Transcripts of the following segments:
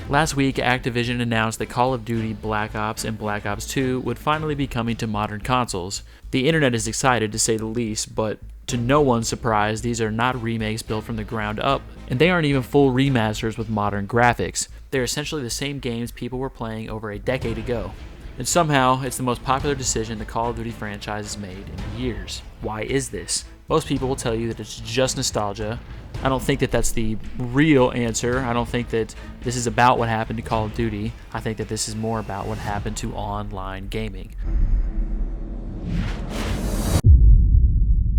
Last week, Activision announced that Call of Duty Black Ops and Black Ops 2 would finally be coming to modern consoles. The internet is excited, to say the least, but to no one's surprise, these are not remakes built from the ground up, and they aren't even full remasters with modern graphics. They're essentially the same games people were playing over a decade ago. And somehow, it's the most popular decision the Call of Duty franchise has made in years. Why is this? Most people will tell you that it's just nostalgia. I don't think that that's the real answer. I don't think that this is about what happened to Call of Duty. I think that this is more about what happened to online gaming.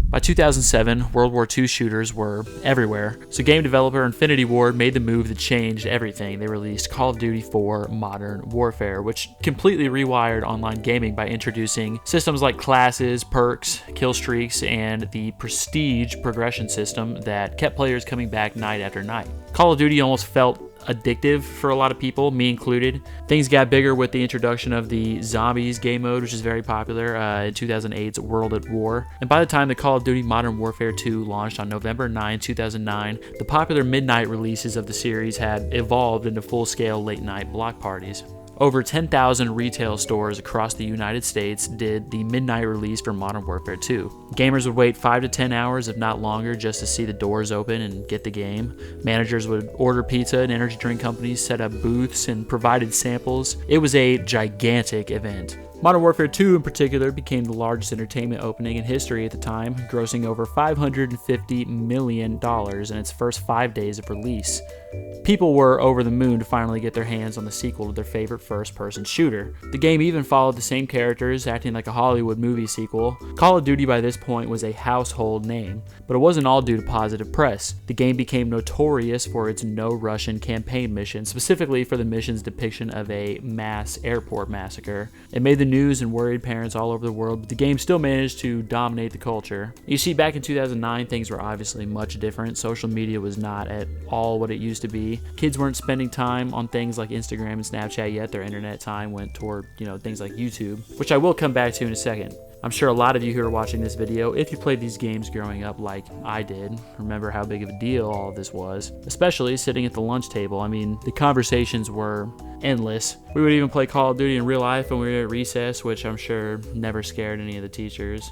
By 2007, World War II shooters were everywhere, so game developer Infinity Ward made the move that changed everything. They released Call of Duty 4 Modern Warfare, which completely rewired online gaming by introducing systems like classes, perks, kill streaks, and the prestige progression system that kept players coming back night after night. Call of Duty almost felt addictive for a lot of people, me included. Things got bigger with the introduction of the Zombies game mode, which is very popular in 2008's World at War. And by the time the Call of Duty Modern Warfare 2 launched on November 9, 2009, the popular midnight releases of the series had evolved into full-scale late-night block parties. Over 10,000 retail stores across the United States did the midnight release for Modern Warfare 2. Gamers would wait 5 to 10 hours, if not longer, just to see the doors open and get the game. Managers would order pizza, and energy drink companies set up booths and provided samples. It was a gigantic event. Modern Warfare 2 in particular became the largest entertainment opening in history at the time, grossing over $550 million in its first 5 days of release. People were over the moon to finally get their hands on the sequel to their favorite first-person shooter. The game even followed the same characters, acting like a Hollywood movie sequel. Call of Duty by this point was a household name, but it wasn't all due to positive press. The game became notorious for its no Russian campaign mission, specifically for the mission's depiction of a mass airport massacre. It made the news and worried parents all over the world, but the game still managed to dominate the culture. You see, back in 2009, things were obviously much different. Social media was not at all what it used to be. Kids weren't spending time on things like Instagram and Snapchat yet. Their internet time went toward, things like YouTube, which I will come back to in a second. I'm sure a lot of you who are watching this video, if you played these games growing up like I did, remember how big of a deal all of this was, especially sitting at the lunch table. I mean, the conversations were endless. We would even play Call of Duty in real life when we were at recess, which I'm sure never scared any of the teachers.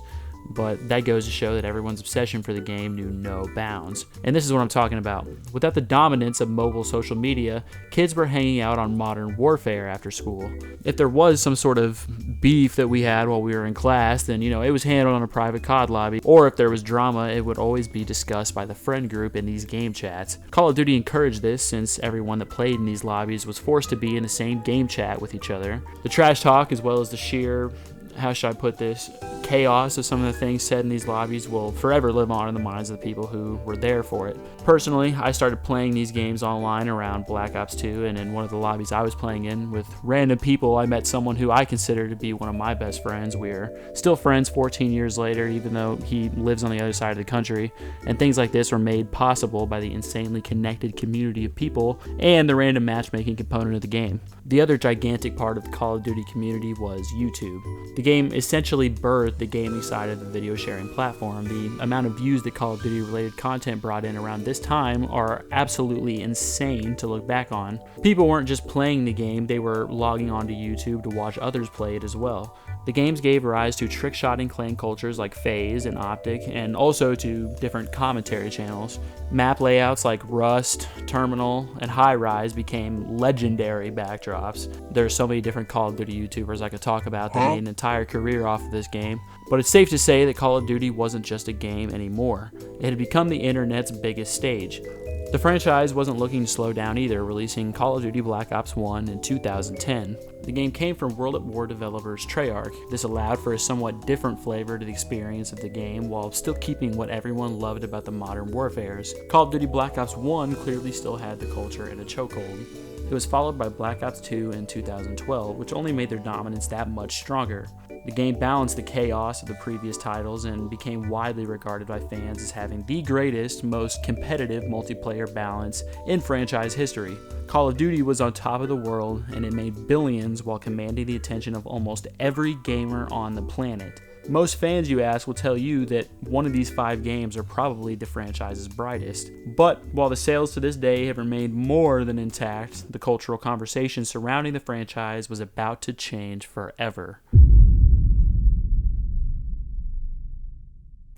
But that goes to show that everyone's obsession for the game knew no bounds. And this is what I'm talking about. Without the dominance of mobile social media, kids were hanging out on Modern Warfare after school. If there was some sort of beef that we had while we were in class, then, it was handled on a private COD lobby. Or if there was drama, it would always be discussed by the friend group in these game chats. Call of Duty encouraged this, since everyone that played in these lobbies was forced to be in the same game chat with each other. The trash talk, as well as the sheer, how should I put this, chaos of some of the things said in these lobbies will forever live on in the minds of the people who were there for it. Personally, I started playing these games online around Black Ops 2, and in one of the lobbies I was playing in with random people, I met someone who I consider to be one of my best friends. We're still friends 14 years later, even though he lives on the other side of the country, and things like this were made possible by the insanely connected community of people and the random matchmaking component of the game. The other gigantic part of the Call of Duty community was YouTube. The game essentially birthed the gaming side of the video sharing platform. The amount of views that Call of Duty related content brought in around this time are absolutely insane to look back on. People weren't just playing the game, they were logging onto YouTube to watch others play it as well. The games gave rise to trick-shotting clan cultures like FaZe and Optic, and also to different commentary channels. Map layouts like Rust, Terminal, and High Rise became legendary backdrops. There are so many different Call of Duty YouTubers I could talk about that made an entire career off of this game. But it's safe to say that Call of Duty wasn't just a game anymore. It had become the internet's biggest stage. The franchise wasn't looking to slow down either, releasing Call of Duty Black Ops 1 in 2010. The game came from World at War developers Treyarch. This allowed for a somewhat different flavor to the experience of the game, while still keeping what everyone loved about the modern warfares. Call of Duty Black Ops 1 clearly still had the culture in a chokehold. It was followed by Black Ops 2 in 2012, which only made their dominance that much stronger. The game balanced the chaos of the previous titles and became widely regarded by fans as having the greatest, most competitive multiplayer balance in franchise history. Call of Duty was on top of the world, and it made billions while commanding the attention of almost every gamer on the planet. Most fans you ask will tell you that one of these 5 games are probably the franchise's brightest. But while the sales to this day have remained more than intact, the cultural conversation surrounding the franchise was about to change forever.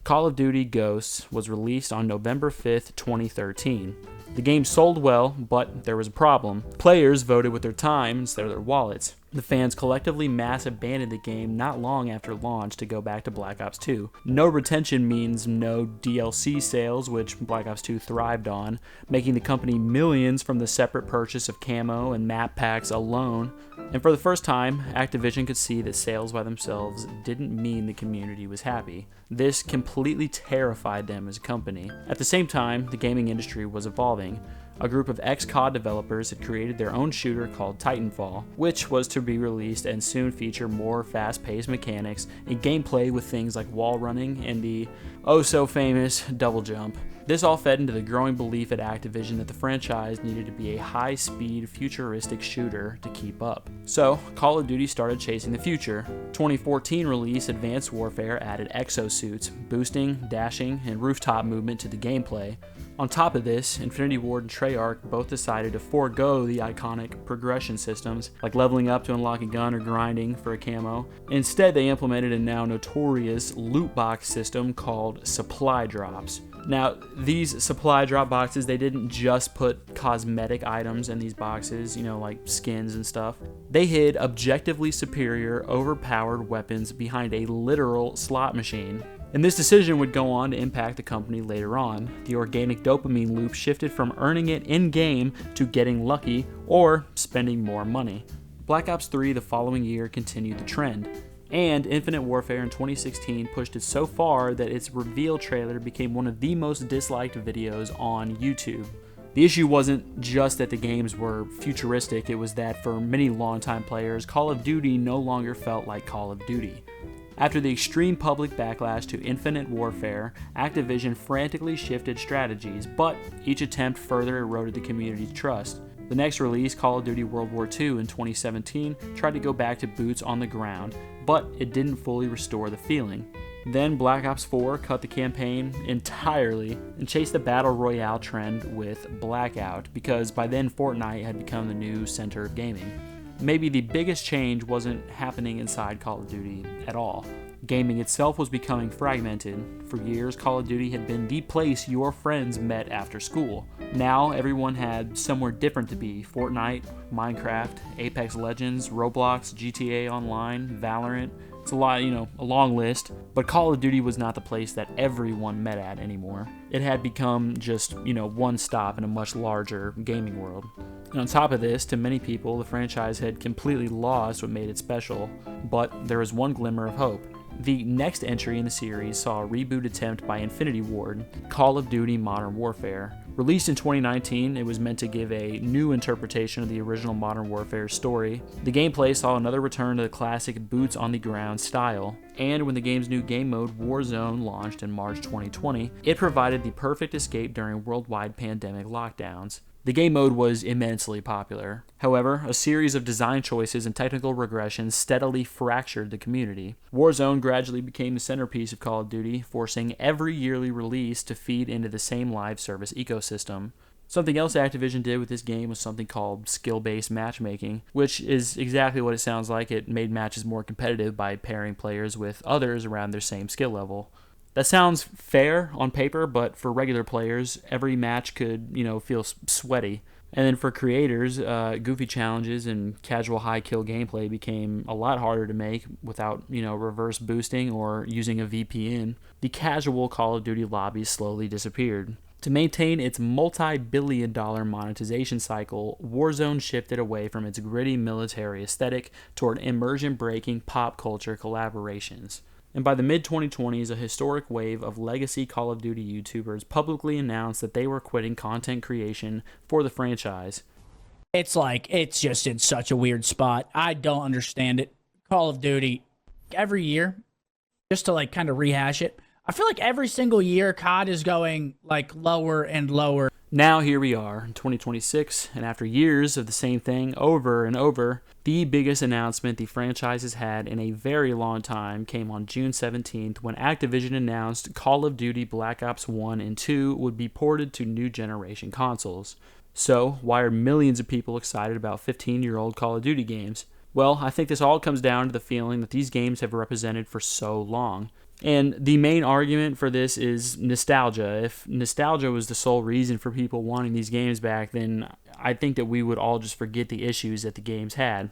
Call of Duty Ghosts was released on November 5th, 2013. The game sold well, but there was a problem. Players voted with their time instead of their wallets. The fans collectively mass abandoned the game not long after launch to go back to Black Ops 2. No retention means no DLC sales, which Black Ops 2 thrived on, making the company millions from the separate purchase of camo and map packs alone. And for the first time, Activision could see that sales by themselves didn't mean the community was happy. This completely terrified them as a company. At the same time, the gaming industry was evolving. A group of ex-COD developers had created their own shooter called Titanfall, which was to be released and soon feature more fast-paced mechanics and gameplay with things like wall running and the oh-so-famous double jump. This all fed into the growing belief at Activision that the franchise needed to be a high-speed, futuristic shooter to keep up. So, Call of Duty started chasing the future. 2014 release Advanced Warfare added exosuits, boosting, dashing, and rooftop movement to the gameplay. On top of this, Infinity Ward and Treyarch both decided to forego the iconic progression systems, like leveling up to unlock a gun or grinding for a camo. Instead, they implemented a now notorious loot box system called supply drops. Now, these supply drop boxes, they didn't just put cosmetic items in these boxes, like skins and stuff. They hid objectively superior, overpowered weapons behind a literal slot machine. And this decision would go on to impact the company later on. The organic dopamine loop shifted from earning it in-game to getting lucky or spending more money. Black Ops 3 the following year continued the trend. And Infinite Warfare in 2016 pushed it so far that its reveal trailer became one of the most disliked videos on YouTube. The issue wasn't just that the games were futuristic, it was that for many longtime players, Call of Duty no longer felt like Call of Duty. After the extreme public backlash to Infinite Warfare, Activision frantically shifted strategies, but each attempt further eroded the community's trust. The next release, Call of Duty World War II in 2017, tried to go back to boots on the ground, but it didn't fully restore the feeling. Then Black Ops 4 cut the campaign entirely and chased the Battle Royale trend with Blackout, because by then Fortnite had become the new center of gaming. Maybe the biggest change wasn't happening inside Call of Duty at all. Gaming itself was becoming fragmented. For years, Call of Duty had been the place your friends met after school. Now, everyone had somewhere different to be. Fortnite, Minecraft, Apex Legends, Roblox, GTA Online, Valorant. It's a lot, a long list. But Call of Duty was not the place that everyone met at anymore. It had become just, one stop in a much larger gaming world. And on top of this, to many people, the franchise had completely lost what made it special. But there was one glimmer of hope. The next entry in the series saw a reboot attempt by Infinity Ward, Call of Duty Modern Warfare. Released in 2019, it was meant to give a new interpretation of the original Modern Warfare story. The gameplay saw another return to the classic boots-on-the-ground style. And when the game's new game mode, Warzone, launched in March 2020, it provided the perfect escape during worldwide pandemic lockdowns. The game mode was immensely popular. However, a series of design choices and technical regressions steadily fractured the community. Warzone gradually became the centerpiece of Call of Duty, forcing every yearly release to feed into the same live service ecosystem. Something else Activision did with this game was something called skill-based matchmaking, which is exactly what it sounds like. It made matches more competitive by pairing players with others around their same skill level. That sounds fair on paper, but for regular players, every match could, feel sweaty. And then for creators, goofy challenges and casual high kill gameplay became a lot harder to make without, reverse boosting or using a VPN. The casual Call of Duty lobbies slowly disappeared. To maintain its multi-billion-dollar monetization cycle, Warzone shifted away from its gritty military aesthetic toward immersion-breaking pop culture collaborations. And by the mid-2020s, a historic wave of legacy Call of Duty YouTubers publicly announced that they were quitting content creation for the franchise. It's just in such a weird spot. I don't understand it. Call of Duty, every year, just to kind of rehash it, I feel like every single year COD is going lower and lower. Now here we are in 2026, and after years of the same thing over and over, the biggest announcement the franchise has had in a very long time came on June 17th when Activision announced Call of Duty Black Ops 1 and 2 would be ported to new generation consoles. So, why are millions of people excited about 15-year-old Call of Duty games? Well, I think this all comes down to the feeling that these games have represented for so long. And the main argument for this is nostalgia. If nostalgia was the sole reason for people wanting these games back, then I think that we would all just forget the issues that the games had.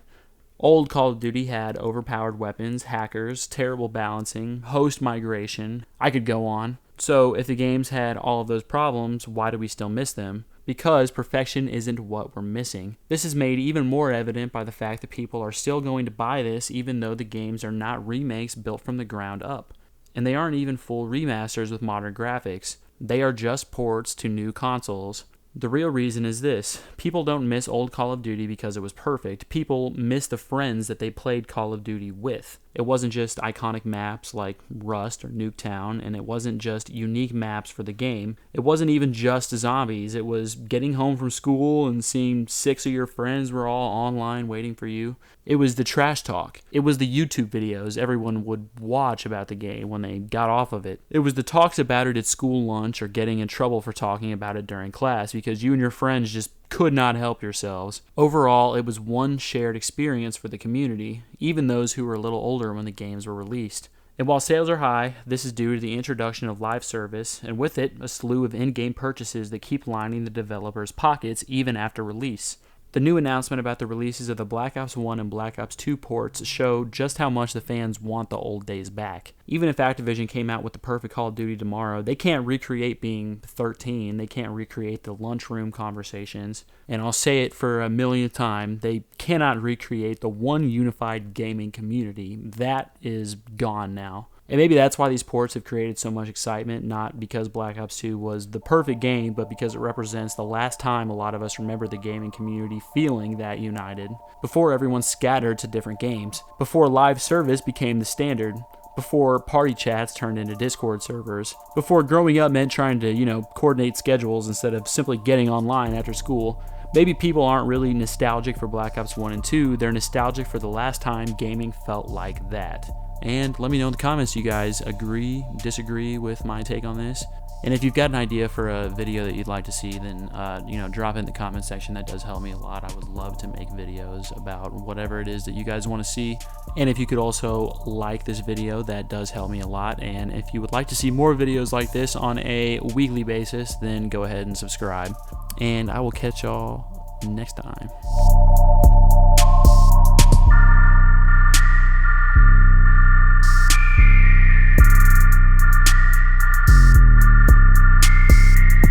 Old Call of Duty had overpowered weapons, hackers, terrible balancing, host migration. I could go on. So if the games had all of those problems, why do we still miss them? Because perfection isn't what we're missing. This is made even more evident by the fact that people are still going to buy this even though the games are not remakes built from the ground up. And they aren't even full remasters with modern graphics. They are just ports to new consoles. The real reason is this. People don't miss old Call of Duty because it was perfect. People miss the friends that they played Call of Duty with. It wasn't just iconic maps like Rust or Nuketown, and it wasn't just unique maps for the game. It wasn't even just zombies. It was getting home from school and seeing 6 of your friends were all online waiting for you. It was the trash talk. It was the YouTube videos everyone would watch about the game when they got off of it. It was the talks about it at school lunch or getting in trouble for talking about it during class because you and your friends just could not help yourselves. Overall, it was one shared experience for the community, even those who were a little older when the games were released. And while sales are high, this is due to the introduction of live service, and with it, a slew of in-game purchases that keep lining the developers' pockets even after release. The new announcement about the releases of the Black Ops 1 and Black Ops 2 ports show just how much the fans want the old days back. Even if Activision came out with the perfect Call of Duty tomorrow, they can't recreate being 13, they can't recreate the lunchroom conversations, and I'll say it for a millionth time, they cannot recreate the one unified gaming community. That is gone now. And maybe that's why these ports have created so much excitement, not because Black Ops 2 was the perfect game, but because it represents the last time a lot of us remember the gaming community feeling that united. Before everyone scattered to different games. Before live service became the standard. Before party chats turned into Discord servers. Before growing up meant trying to, coordinate schedules instead of simply getting online after school. Maybe people aren't really nostalgic for Black Ops 1 and 2, they're nostalgic for the last time gaming felt like that. And let me know in the comments, you guys agree, disagree with my take on this. And if you've got an idea for a video that you'd like to see, then, drop it in the comment section. That does help me a lot. I would love to make videos about whatever it is that you guys want to see. And if you could also like this video, that does help me a lot. And if you would like to see more videos like this on a weekly basis, then go ahead and subscribe. And I will catch y'all next time.